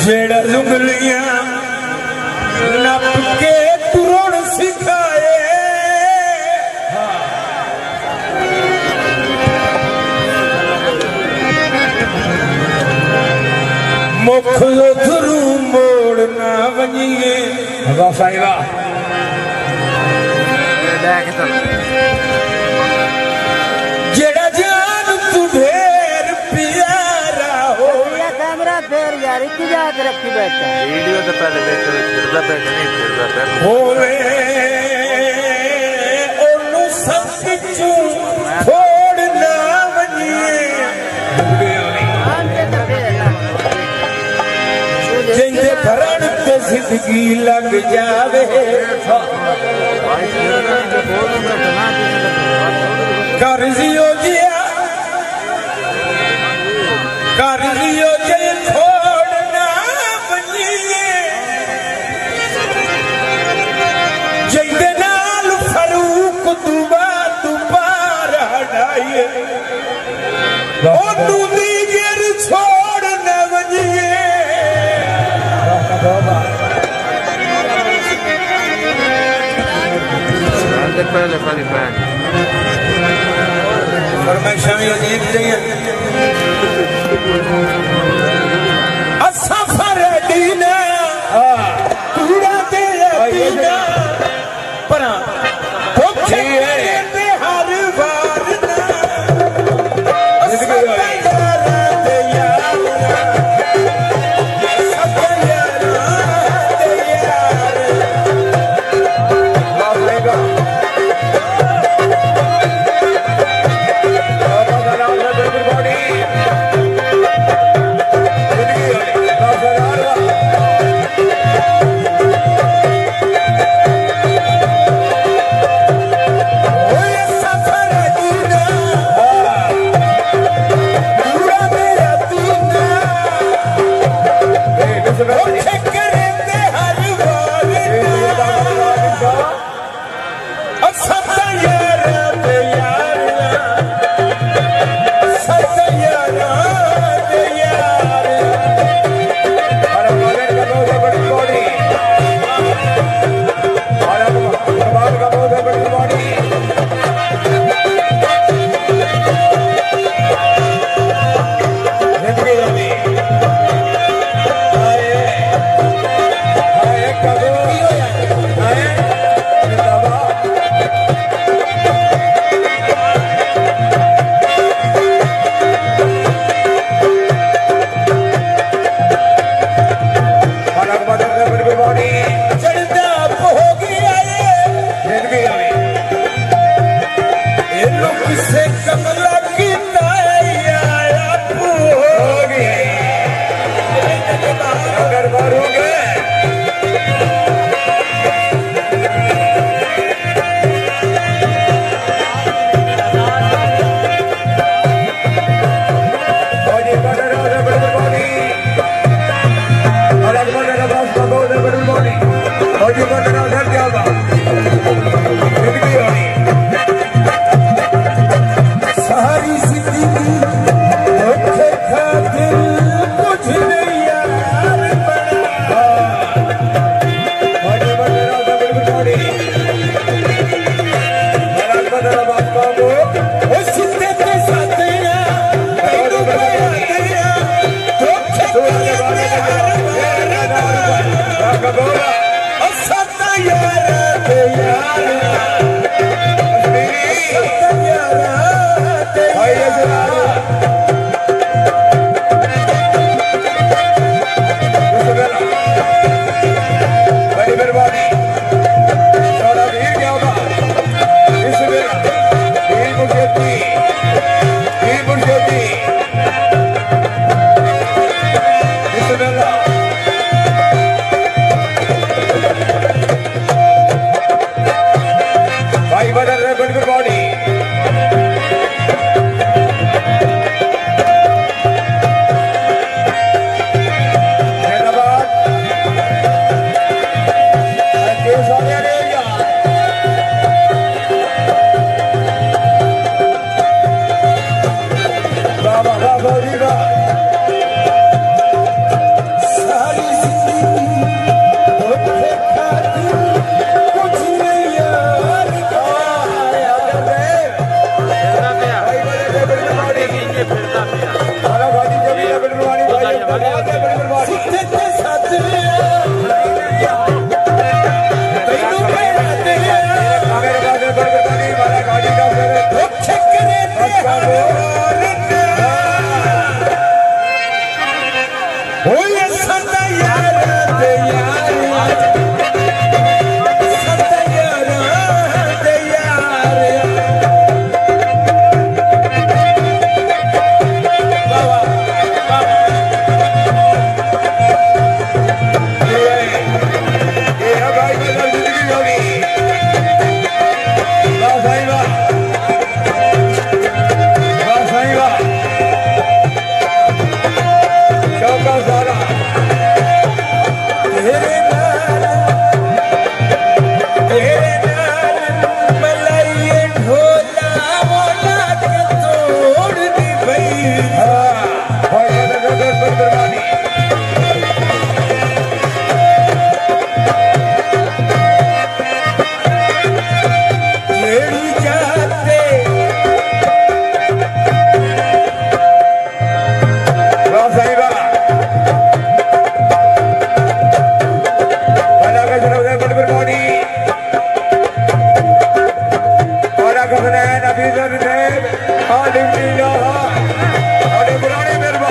जेड़ा लुंगलियां नप के तुरण सिखाए मुख उधरू मोड़ ना वञिए वाह साहिबा जेड़ा जान तू ढेर प्यारा हो कैमरा फेर यार की याद रखी बैठा वीडियो तो पहले फिरदा बैठा नहीं फिरदा बैठा होवे ओनु सब किचू छोड़ ना वञिए जिंदे भरण ते जिंदगी लग जावे करजियो जिया करजियो जे छोड़ ना वञिए जिंदे नाल फरूक दुबा दुबारा हटाइए ओनु दी गिर छोड़ ना वञिए पहले खाली फैन फरमाइशां भी अजीब चाहिए असफर दीना पूरा तेरा दीना पर भूखे ते हर बार और पुराने मेरे